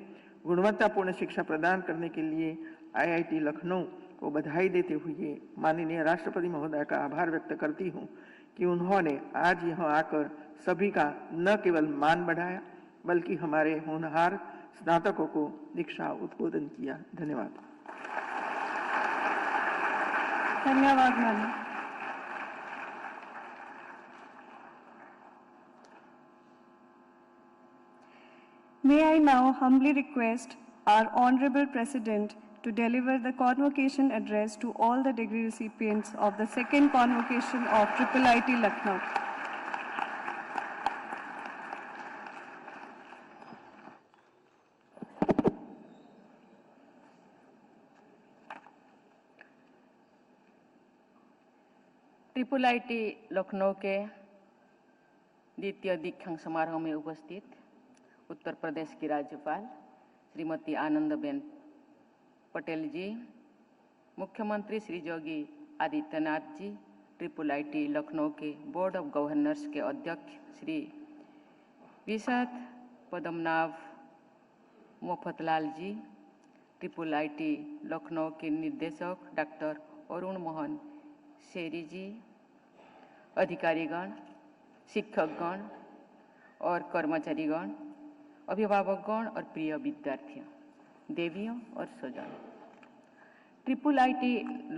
गुणवत्तापूर्ण शिक्षा प्रदान करने के लिए आईआईटी लखनऊ को बधाई देते हुए माननीय राष्ट्रपति महोदय का आभार व्यक्त करती हूँ कि उन्होंने आज यहाँ आकर सभी का न केवल मान बढ़ाया, बल्कि हमारे होनहार स्नातकों को दीक्षा उद्बोधन किया। धन्यवाद। धन्यवाद ma'am. May I now humbly request our Honorable President to deliver the convocation address to all the degree recipients of the second convocation of IIIT Lucknow. IIIT Lucknow के द्वितीय दीक्षांत समारोह में उपस्थित उत्तर प्रदेश की राज्यपाल श्रीमती आनंदबेन पटेल जी, मुख्यमंत्री श्री योगी आदित्यनाथ जी, IIIT लखनऊ के बोर्ड ऑफ गवर्नर्स के अध्यक्ष श्री विशद पद्मनाभ मोफतलाल जी, IIIT लखनऊ के निर्देशक डॉक्टर अरुण मोहन शेरी जी, अधिकारीगण, शिक्षकगण और कर्मचारीगण, अभिभावकगण और प्रिय विद्यार्थियों, देवियों और स्वजनों, IIIT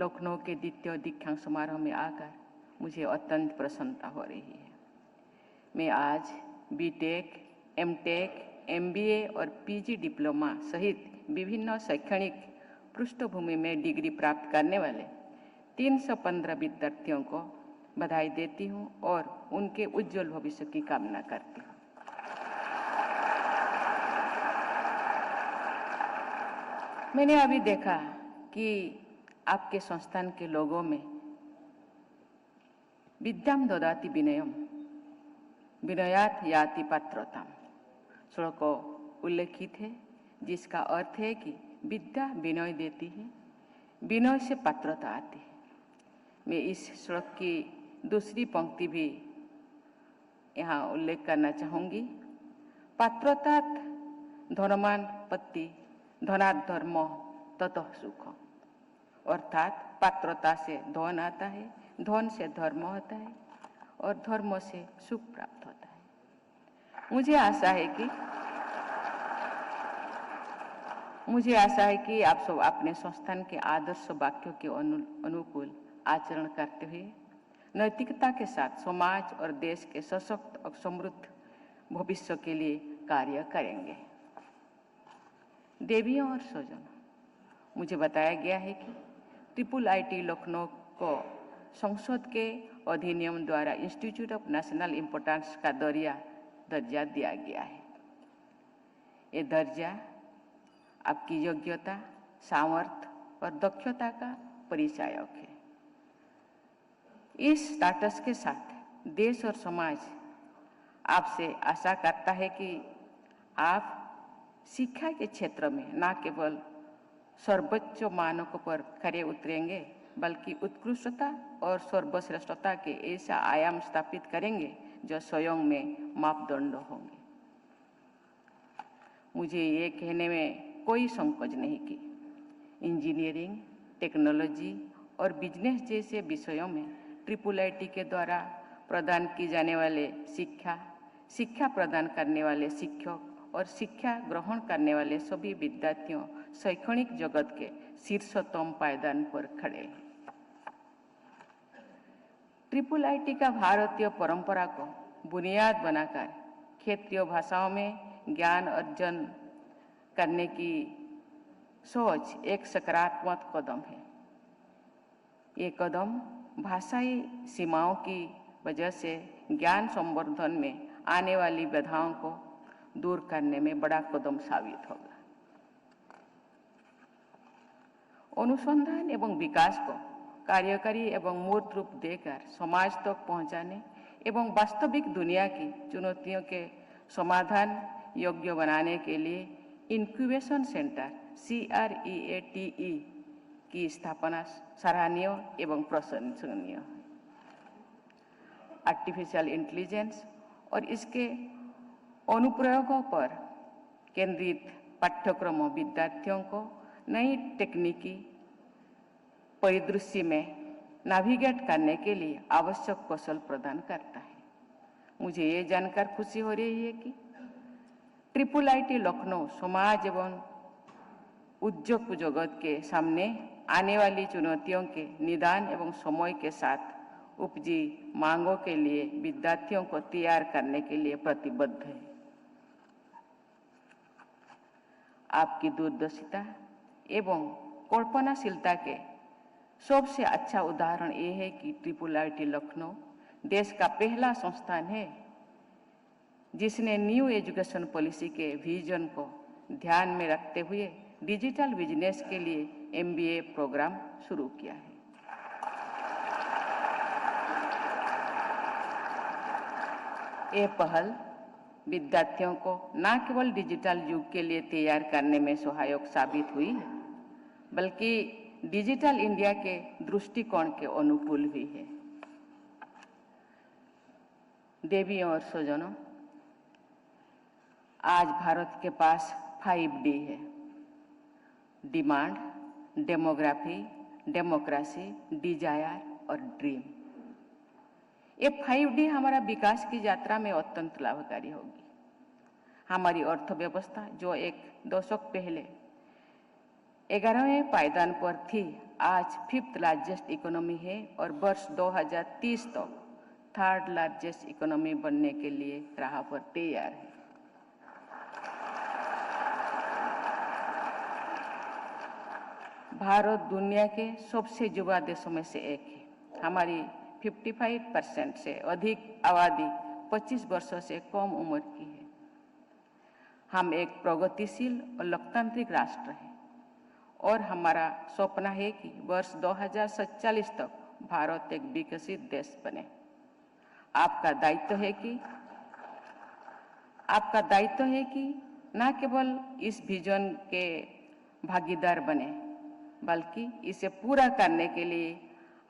लखनऊ के द्वितीय दीक्षांत समारोह में आकर मुझे अत्यंत प्रसन्नता हो रही है। मैं आज बीटेक, एमटेक, एमबीए और पीजी डिप्लोमा सहित विभिन्न शैक्षणिक पृष्ठभूमि में डिग्री प्राप्त करने वाले 315 विद्यार्थियों को बधाई देती हूँ और उनके उज्जवल भविष्य की कामना करती हूँ। मैंने अभी देखा कि आपके संस्थान के लोगों में विद्याम ददाति विनयम विनयात याति पात्रताम श्लोक उल्लेखित है, जिसका अर्थ है कि विद्या विनय देती है, विनय से पात्रता आती है। मैं इस श्लोक की दूसरी पंक्ति भी यहाँ उल्लेख करना चाहूँगी। पात्रतात धनमान पत्ति धनात् धर्म ततः सुख, अर्थात पात्रता से धन आता है, धन से धर्म होता है और धर्म से सुख प्राप्त होता है। मुझे आशा है कि आप सब अपने संस्थान के आदर्श वाक्यों के अनुकूल आचरण करते हुए नैतिकता के साथ समाज और देश के सशक्त और समृद्ध भविष्य के लिए कार्य करेंगे। देवियों और स्वजनों, मुझे बताया गया है कि IIIT लखनऊ को संसद के अधिनियम द्वारा इंस्टीट्यूट ऑफ नेशनल इम्पोर्टेंस का दर्जा दिया गया है। ये दर्जा आपकी योग्यता, सामर्थ्य और दक्षता का परिचायक है। इस स्टेटस के साथ देश और समाज आपसे आशा करता है कि आप शिक्षा के क्षेत्र में न केवल सर्वोच्च मानकों पर खरे उतरेंगे, बल्कि उत्कृष्टता और सर्वश्रेष्ठता के ऐसा आयाम स्थापित करेंगे जो स्वयं में मापदंड होंगे। मुझे ये कहने में कोई संकोच नहीं कि इंजीनियरिंग, टेक्नोलॉजी और बिजनेस जैसे विषयों में IIIT के द्वारा प्रदान की जाने वाले शिक्षा प्रदान करने वाले शिक्षक और शिक्षा ग्रहण करने वाले सभी विद्यार्थियों शैक्षणिक जगत के शीर्षतम पायदान पर खड़े हैं। IIIT का भारतीय परंपरा को बुनियाद बनाकर क्षेत्रीय भाषाओं में ज्ञान अर्जन करने की सोच एक सकारात्मक कदम है। ये कदम भाषाई सीमाओं की वजह से ज्ञान संवर्धन में आने वाली बाधाओं को दूर करने में बड़ा कदम साबित होगा। अनुसंधान एवं विकास को कार्यकारी एवं मूर्त रूप देकर समाज तक पहुंचाने एवं वास्तविक दुनिया की चुनौतियों के समाधान योग्य बनाने के लिए इंक्यूबेशन सेंटर CREATE की स्थापना सराहनीय एवं प्रशंसनीय है। आर्टिफिशियल इंटेलिजेंस और इसके अनुप्रयोगों पर केंद्रित पाठ्यक्रम विद्यार्थियों को नई तकनीकी परिदृश्य में नेविगेट करने के लिए आवश्यक कौशल प्रदान करता है। मुझे ये जानकर खुशी हो रही है कि IIIT लखनऊ समाज एवं उद्योग जगत के सामने आने वाली चुनौतियों के निदान एवं समय के साथ उपजी मांगों के लिए विद्यार्थियों को तैयार करने के लिए प्रतिबद्ध है। आपकी दूरदर्शिता एवं कल्पनाशीलता के सबसे अच्छा उदाहरण ये है कि IIIT लखनऊ देश का पहला संस्थान है जिसने न्यू एजुकेशन पॉलिसी के विजन को ध्यान में रखते हुए डिजिटल बिजनेस के लिए MBA प्रोग्राम शुरू किया है। ये पहल विद्यार्थियों को न केवल डिजिटल युग के लिए तैयार करने में सहायक साबित हुई है, बल्कि डिजिटल इंडिया के दृष्टिकोण के अनुकूल भी है। देवियों और स्वजनों, आज भारत के पास 5D है: डिमांड, डेमोग्राफी, डेमोक्रेसी, डिजायर और ड्रीम। ये 5D हमारा विकास की यात्रा में अत्यंत लाभकारी होगी। हमारी अर्थव्यवस्था जो एक दशक पहले 11वें पायदान पर थी, आज 5th लार्जेस्ट इकोनॉमी है और वर्ष 2030 तक 3rd लार्जेस्ट इकोनॉमी बनने के लिए राह पर तैयार है। भारत दुनिया के सबसे युवा देशों में से एक है। हमारी 55% से अधिक आबादी 25 वर्षों से कम उम्र की है। हम एक प्रगतिशील और लोकतांत्रिक राष्ट्र हैं और हमारा सपना है कि वर्ष 2047 तक भारत एक विकसित देश बने। आपका दायित्व है कि न केवल इस विजन के भागीदार बने, बल्कि इसे पूरा करने के लिए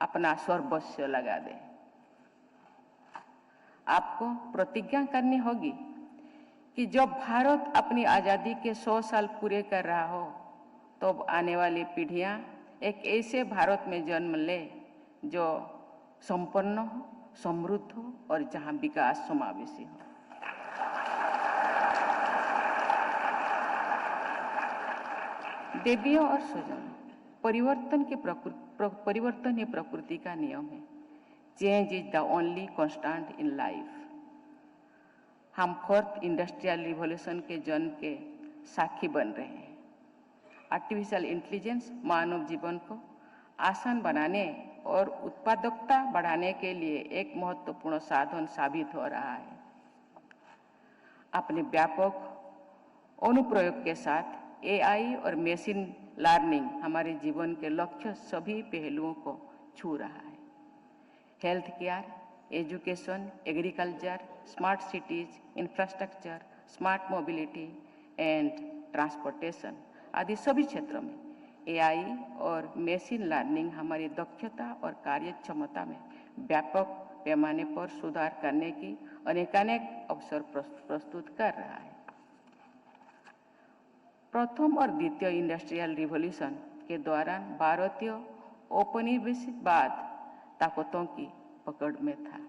अपना सर्वस्व लगा दें। आपको प्रतिज्ञा करनी होगी कि जब भारत अपनी आज़ादी के 100 साल पूरे कर रहा हो, तो आने वाली पीढ़ियां एक ऐसे भारत में जन्म ले जो संपन्न हो, समृद्ध हो और जहां विकास समावेशी हो। देवियों और स्वजनों, परिवर्तन ही प्रकृति का नियम है। Change is the only constant in life. हम 4th इंडस्ट्रियल रिवॉल्यूशन के जन्म के साक्षी बन रहे हैं। आर्टिफिशियल इंटेलिजेंस मानव जीवन को आसान बनाने और उत्पादकता बढ़ाने के लिए एक महत्वपूर्ण साधन साबित हो रहा है। अपने व्यापक अनुप्रयोग के साथ AI और मशीन लर्निंग हमारे जीवन के लक्ष्य सभी पहलुओं को छू रहा है। Health care, education, agriculture, smart cities, infrastructure, smart mobility and transportation आदि सभी क्षेत्रों में AI और मशीन लर्निंग हमारी दक्षता और कार्यक्षमता में व्यापक पैमाने पर सुधार करने की अनेकानेक अवसर प्रस्तुत कर रहा है। प्रथम और द्वितीय इंडस्ट्रियल रिवॉल्यूशन के दौरान भारतीय औपनिवेशिकवाद ताकतों की पकड़ में था।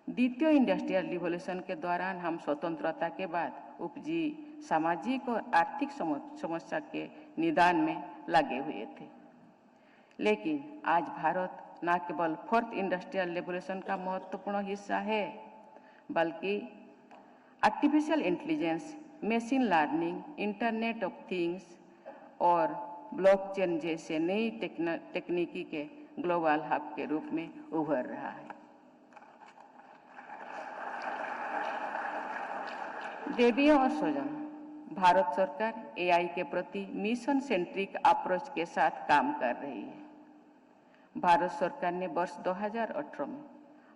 द्वितीय इंडस्ट्रियल रिवॉल्यूशन के दौरान हम स्वतंत्रता के बाद उपजी सामाजिक और आर्थिक समस्या के निदान में लगे हुए थे। लेकिन आज भारत न केवल 4th इंडस्ट्रियल रिवॉल्यूशन का महत्वपूर्ण हिस्सा है, बल्कि artificial intelligence, machine learning, internet of things और ब्लॉकचेन जैसे नई तकनीकी के ग्लोबल हब के रूप में उभर रहा है। देवियों और स्वजनों, भारत सरकार AI के प्रति मिशन सेंट्रिक अप्रोच के साथ काम कर रही है। भारत सरकार ने वर्ष 2018 में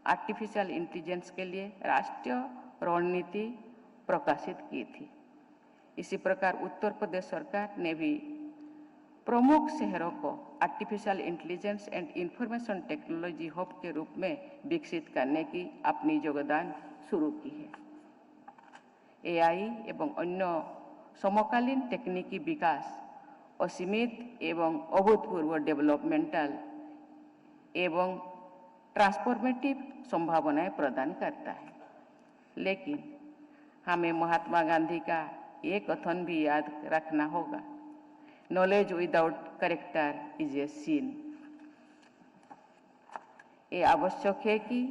आर्टिफिशियल इंटेलिजेंस के लिए राष्ट्रीय रणनीति प्रकाशित की थी। इसी प्रकार उत्तर प्रदेश सरकार ने भी प्रमुख शहरों को artificial intelligence and information technology hub के रूप में विकसित करने की अपनी योगदान शुरू की है। AI एवं अन्य समकालीन तकनीकी विकास असीमित एवं अभूतपूर्व डेवलपमेंटल एवं ट्रांसफॉर्मेटिव संभावनाएं प्रदान करता है। लेकिन हमें महात्मा गांधी का एक कथन भी याद रखना होगा: knowledge without character is a sin. ये आवश्यक है कि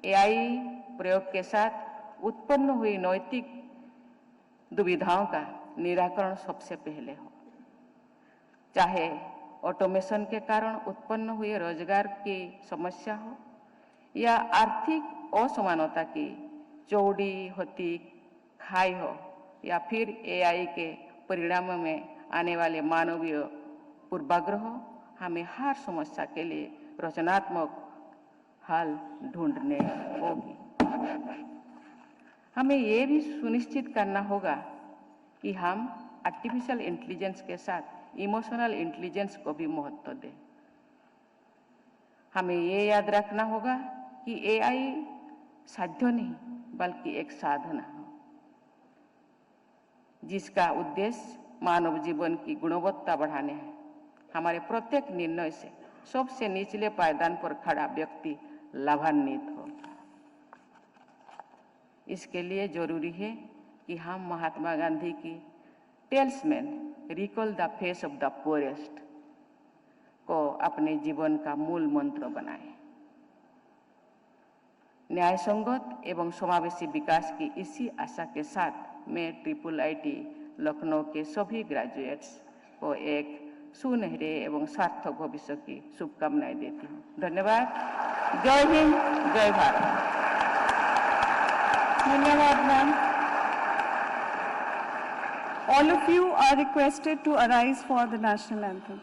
AI प्रयोग के साथ उत्पन्न हुई नैतिक दुविधाओं का निराकरण सबसे पहले हो। चाहे ऑटोमेशन के कारण उत्पन्न हुए रोजगार की समस्या हो या आर्थिक असमानता की चौड़ी होती खाई हो या फिर एआई के परिणाम में आने वाले मानवीय पूर्वाग्रह, हमें हर समस्या के लिए रचनात्मक हल ढूंढने होगी। हमें ये भी सुनिश्चित करना होगा कि हम आर्टिफिशियल इंटेलिजेंस के साथ इमोशनल इंटेलिजेंस को भी महत्व दें। हमें ये याद रखना होगा कि एआई साध्य नहीं बल्कि एक साधना है, जिसका उद्देश्य मानव जीवन की गुणवत्ता बढ़ाने है। हमारे प्रत्येक निर्णय से सबसे निचले पायदान पर खड़ा व्यक्ति लाभान्वित हो। इसके लिए जरूरी है कि हम महात्मा गांधी की talisman recall the face of the poorest को अपने जीवन का मूल मंत्र बनाएं। न्याय संगत एवं समावेशी विकास की इसी आशा के साथ मैं IIIT लखनऊ के सभी ग्रेजुएट्स को एक सुनहरे एवं सार्थक भविष्य की शुभकामनाएं देती हूँ। धन्यवाद। जय हिंद, जय भारत। धन्यवाद ma'am. All of you are requested to arise for the national anthem.